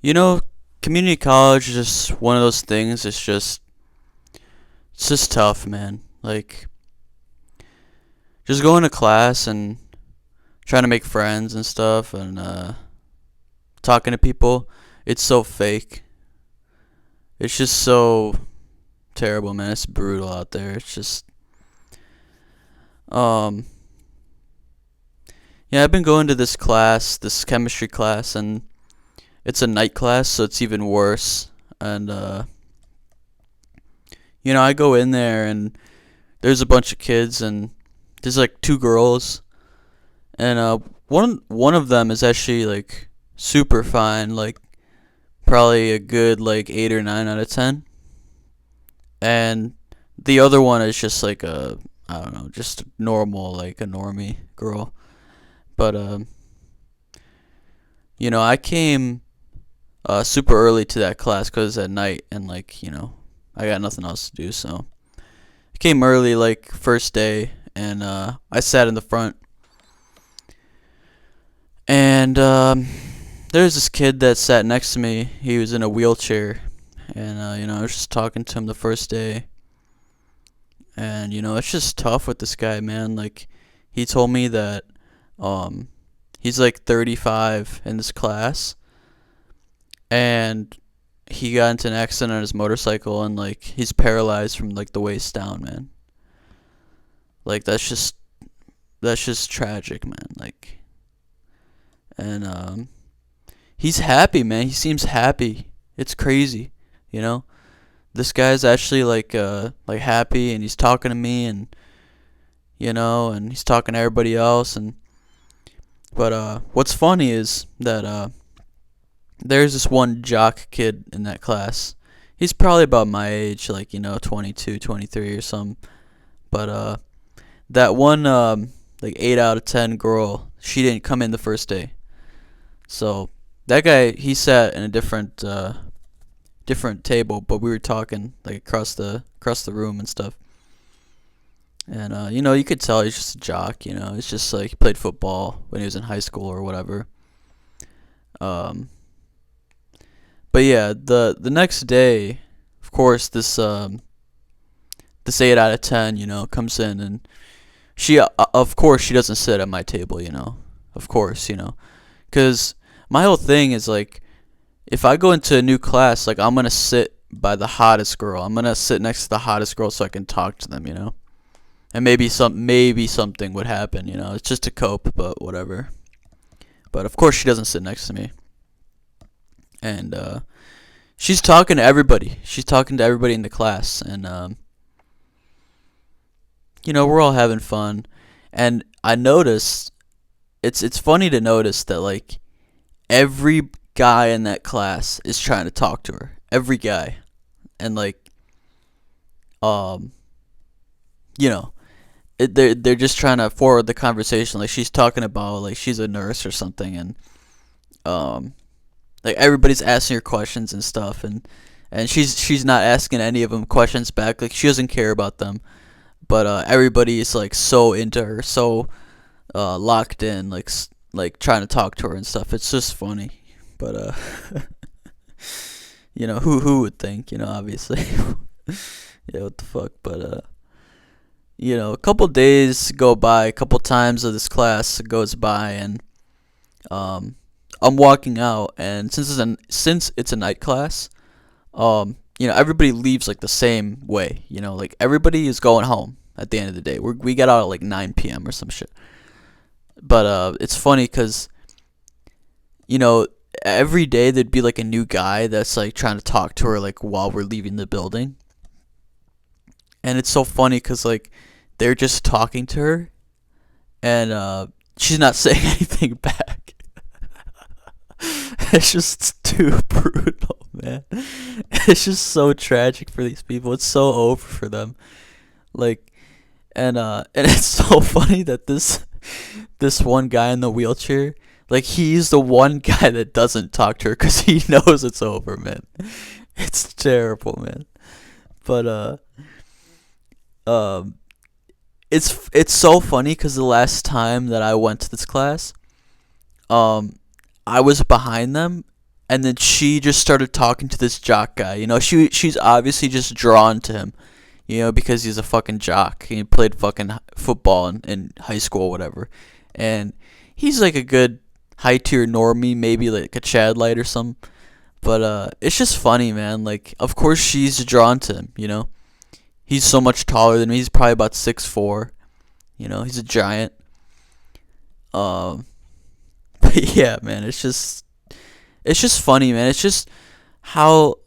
You know, community college is just one of those things. It's just tough, man. Like just going to class and trying to make friends and stuff and talking to people. It's so fake. It's just so terrible, man. It's brutal out there. It's just um yeah, I've been going to this class, this chemistry class, and it's a night class, so it's even worse. And I go in there and there's a bunch of kids and there's like two girls and one of them is actually like super fine, like probably a good like 8 or 9 out of 10. And the other one is just like a I don't know, just a normal like a normie girl. But I came super early to that class cuz at night and I got nothing else to do, so I came early like first day and I sat in the front. And there's this kid that sat next to me. He was in a wheelchair, and I was just talking to him the first day. And it's just tough with this guy, man. Like, he told me that um, he's like 35 in this class, and he got into an accident on his motorcycle, and like he's paralyzed from like the waist down, man. Like that's just tragic, man. Like, and he's happy, man. He seems happy. It's crazy, you know. This guy's actually like happy, and he's talking to me, and and he's talking to everybody else, and but what's funny is that there's this one jock kid in that class. He's probably about my age, like 22, 23 or something. But that one like 8 out of 10 girl, she didn't come in the first day. So that guy, he sat in a different table, but we were talking like across the room and stuff. And you could tell he's just a jock. It's just like he played football when he was in high school or whatever. Um, but yeah, the next day, of course, this 8 out of 10, comes in, and she of course she doesn't sit at my table. Of course, because my whole thing is like, if I go into a new class, like I'm gonna sit by the hottest girl. I'm gonna sit next to the hottest girl so I can talk to them. And maybe something would happen. It's just to cope, but whatever. But of course she doesn't sit next to me, and she's talking to everybody. She's talking to everybody in the class, and we're all having fun. And I noticed it's funny to notice that like every guy in that class is trying to talk to her. Every guy. And like um you know they're just trying to forward the conversation. Like, she's talking about like she's a nurse or something, and um like everybody's asking her questions and stuff, and she's not asking any of them questions back. Like, she doesn't care about them. But everybody is like so into her, so locked in, like trying to talk to her and stuff. It's just funny. But who would think? Obviously. Yeah, what the fuck? But a couple days go by, a couple times of this class goes by, and um, I'm walking out, and since it's a night class, everybody leaves like the same way. Like everybody is going home at the end of the day. We got out at like 9 p.m. or some shit. But it's funny because you know every day there'd be like a new guy that's like trying to talk to her like while we're leaving the building, and it's so funny because like they're just talking to her, and she's not saying anything back. It's just too brutal, man. It's just so tragic for these people. It's so over for them. Like, and it's so funny that this one guy in the wheelchair, like he's the one guy that doesn't talk to her because he knows it's over, man. It's terrible, man. But um, it's so funny because the last time that I went to this class, um, I was behind them, and then she just started talking to this jock guy. She's obviously just drawn to him, because he's a fucking jock. He played fucking football in high school or whatever. And he's like a good high tier normie, maybe like a Chad Light or something. But it's just funny, man. Like, of course she's drawn to him. He's so much taller than me. He's probably about 6'4". He's a giant. Um, but yeah, man, it's just funny, man. It's just how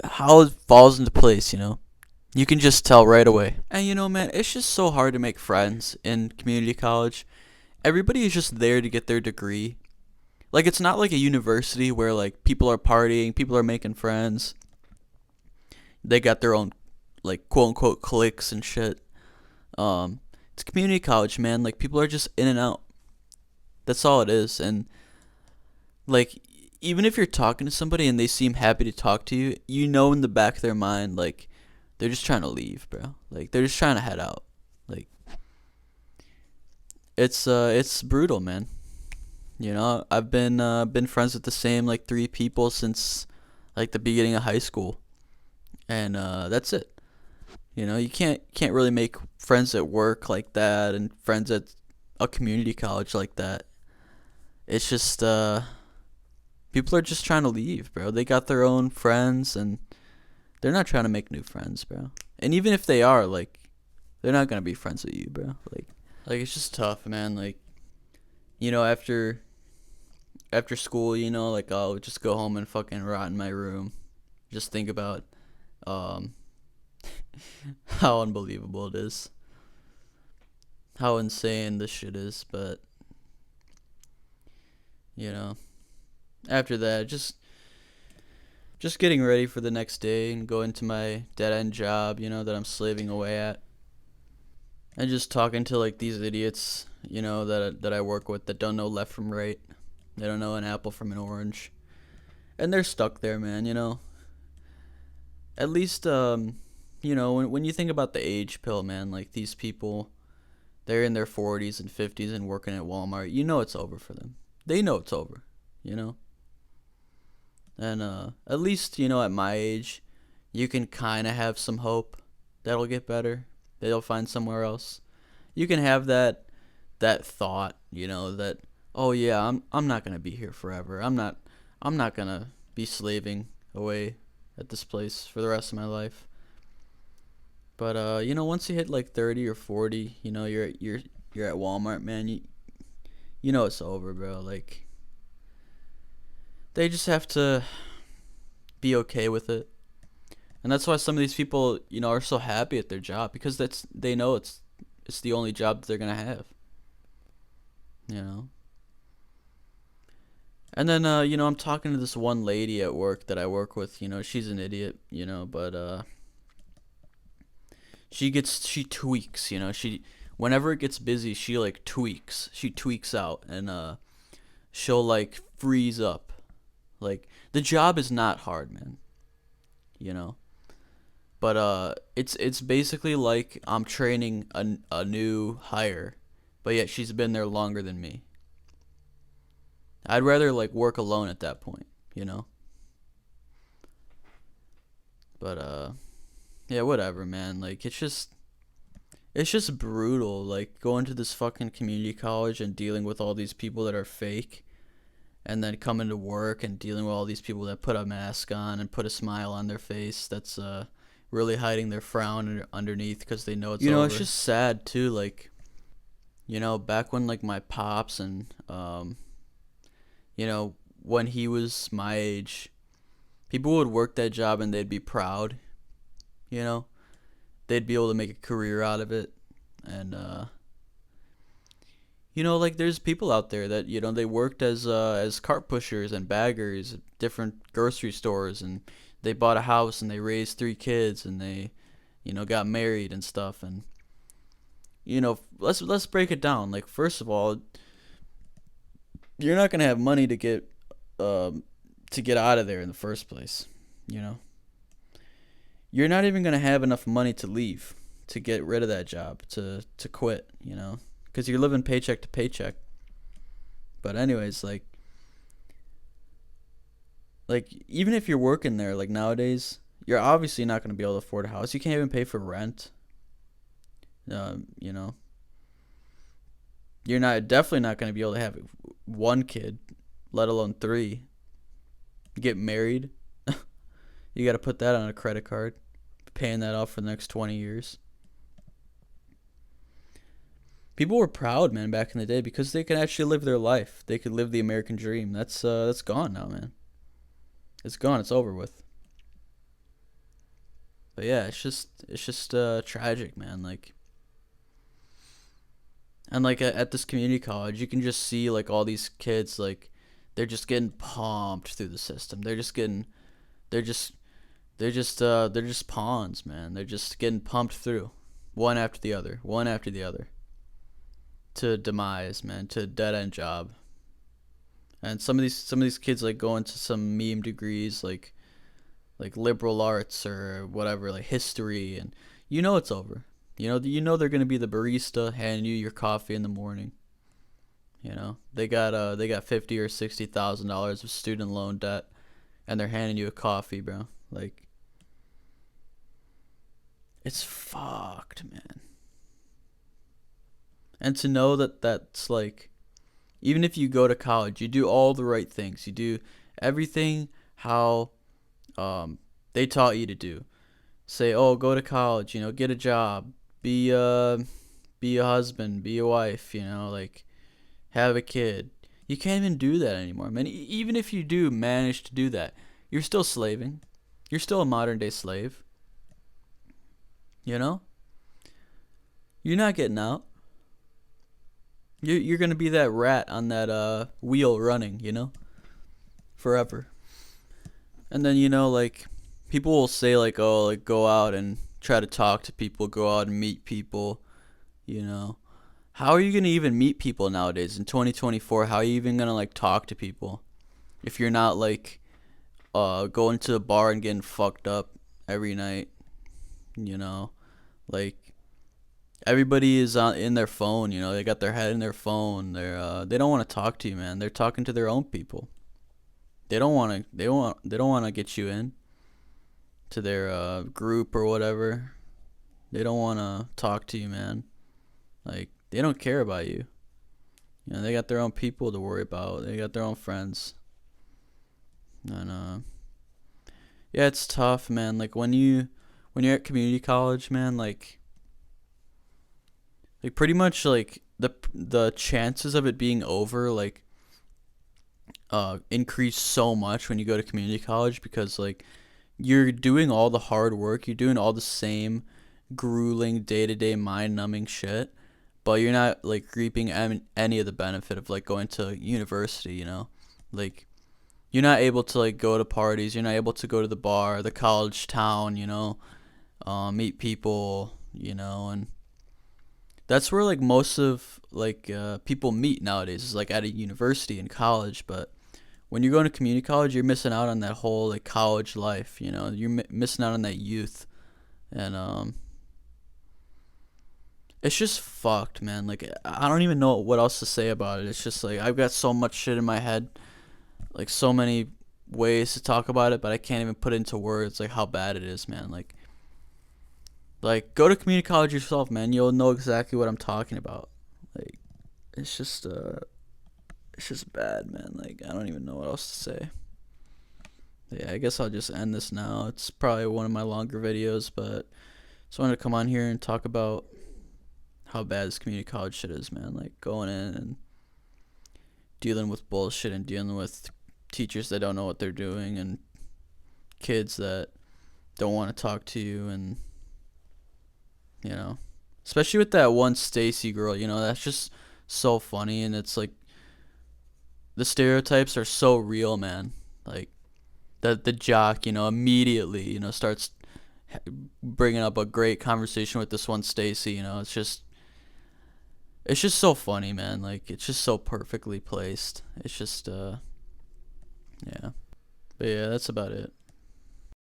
it falls into place. You can just tell right away. And man, it's just so hard to make friends in community college. Everybody is just there to get their degree. Like, it's not like a university where like people are partying, people are making friends. They got their own like quote unquote cliques and shit. Um, it's community college, man. Like, people are just in and out. That's all it is. And like, even if you're talking to somebody and they seem happy to talk to you, in the back of their mind, like, they're just trying to leave, bro. Like, they're just trying to head out. Like, it's brutal, man. I've been friends with the same like three people since like the beginning of high school, and that's it. You can't really make friends at work like that, and friends at a community college like that. It's just people are just trying to leave, bro. They got their own friends, and they're not trying to make new friends, bro. And even if they are, like, they're not gonna be friends with you, bro. Like it's just tough, man. Like, after school, like, I'll just go home and fucking rot in my room. Just think about um how unbelievable it is. How insane this shit is, but you know, after that, just getting ready for the next day and going to my dead end job, that I'm slaving away at. And just talking to like these idiots, that I work with that don't know left from right. They don't know an apple from an orange. And they're stuck there, man, At least when you think about the age pill, man, like these people, they're in their 40s and 50s and working at Walmart. It's over for them. They know it's over, you know? And at least, at my age, you can kind of have some hope that'll get better. They'll find somewhere else. You can have that thought, that, oh yeah, I'm not going to be here forever. I'm not going to be slaving away at this place for the rest of my life. But once you hit like 30 or 40, you're at Walmart, man. You know it's over, bro. Like, they just have to be okay with it. And that's why some of these people, are so happy at their job, because they know it's the only job that they're going to have, you know. And then I'm talking to this one lady at work that I work with, she's an idiot, but she tweaks, she whenever it gets busy, she like tweaks. She tweaks out, and she'll like freeze up. Like, the job is not hard, man, you know. But it's basically like I'm training a new hire, but yet she's been there longer than me. I'd rather like work alone at that point. But yeah, whatever, man. Like, it's just brutal, like, going to this fucking community college and dealing with all these people that are fake, and then coming to work and dealing with all these people that put a mask on and put a smile on their face that's really hiding their frown underneath because they know it's over. It's just sad too, like, back when like my pops and when he was my age, people would work that job and they'd be proud, you know they'd be able to make a career out of it. And like, there's people out there that, they worked as cart pushers and baggers at different grocery stores, and they bought a house and they raised three kids, and they got married and stuff. And let's break it down. Like, first of all, you're not gonna have money to get out of there in the first place. you know you're not even gonna have enough money to leave, to get rid of that job, to quit, because you're living paycheck to paycheck. But anyways, like, Like, even if you're working there, like nowadays, you're obviously not going to be able to afford a house. You can't even pay for rent. You know, you're not definitely not going to be able to have one kid, let alone three. Get married, you got to put that on a credit card, paying that off for the next 20 years. People were proud, man, back in the day because they could actually live their life. They could live the American dream. That's gone now, man. It's gone. It's over with. But yeah, it's just tragic, man. Like, and like at this community college, you can just see like all these kids like they're just getting pumped through the system. They're just they're just pawns, man. They're just getting pumped through, one after the other, one after the other, to demise, man, to dead end job. And some of these kids like go into some meme degrees like liberal arts or whatever, like history, and you know it's over. You know they're gonna be the barista handing you your coffee in the morning. They got $50,000 or $60,000 of student loan debt, and they're handing you a coffee, bro. Like, it's fucked, man. And to know that that's like, even if you go to college, you do all the right things. You do everything how um they taught you to do. Say, oh, go to college, get a job, be be a husband, be a wife, like have a kid. You can't even do that anymore, man. Even if you do manage to do that, you're still slaving. You're still a modern day slave. You know, you're not getting out. You're gonna be that rat on that wheel running, forever. And then like people will say like, oh, like go out and try to talk to people, go out and meet people. You know, how are you gonna even meet people nowadays in 2024? How are you even gonna like talk to people if you're not like going to the bar and getting fucked up every night? You know, like everybody is in their phone. They got their head in their phone. They don't want to talk to you, man. They're talking to their own people. They don't want to get you in to their group or whatever. They don't want to talk to you, man. Like, they don't care about you. They got their own people to worry about. They got their own friends. And yeah, it's tough, man. Like when you're at community college, man, like pretty much like the chances of it being over like increase so much when you go to community college because like you're doing all the hard work, you're doing all the same grueling day-to-day mind-numbing shit, but you're not like reaping any of the benefit of like going to university, like you're not able to like go to parties, you're not able to go to the bar, the college town, meet people, and that's where like most of like people meet nowadays is like at a university and college. But when you're going to community college, you're missing out on that whole like college life. You're missing out on that youth, and it's just fucked, man. Like I don't even know what else to say about it. It's just like I've got so much shit in my head, like so many ways to talk about it, but I can't even put it into words like how bad it is, man. Like go to community college yourself, man. You'll know exactly what I'm talking about. Like it's just bad, man. Like I don't even know what else to say. Yeah, I guess I'll just end this now. It's probably one of my longer videos, but just wanted to come on here and talk about how bad this community college shit is, man. Like going in and dealing with bullshit and dealing with teachers that don't know what they're doing and kids that don't want to talk to you, and especially with that one Stacy girl, that's just so funny. And it's like the stereotypes are so real, man. Like the jock, immediately, starts bringing up a great conversation with this one Stacy. It's just so funny, man. Like it's just so perfectly placed. It's just yeah. But yeah, that's about it.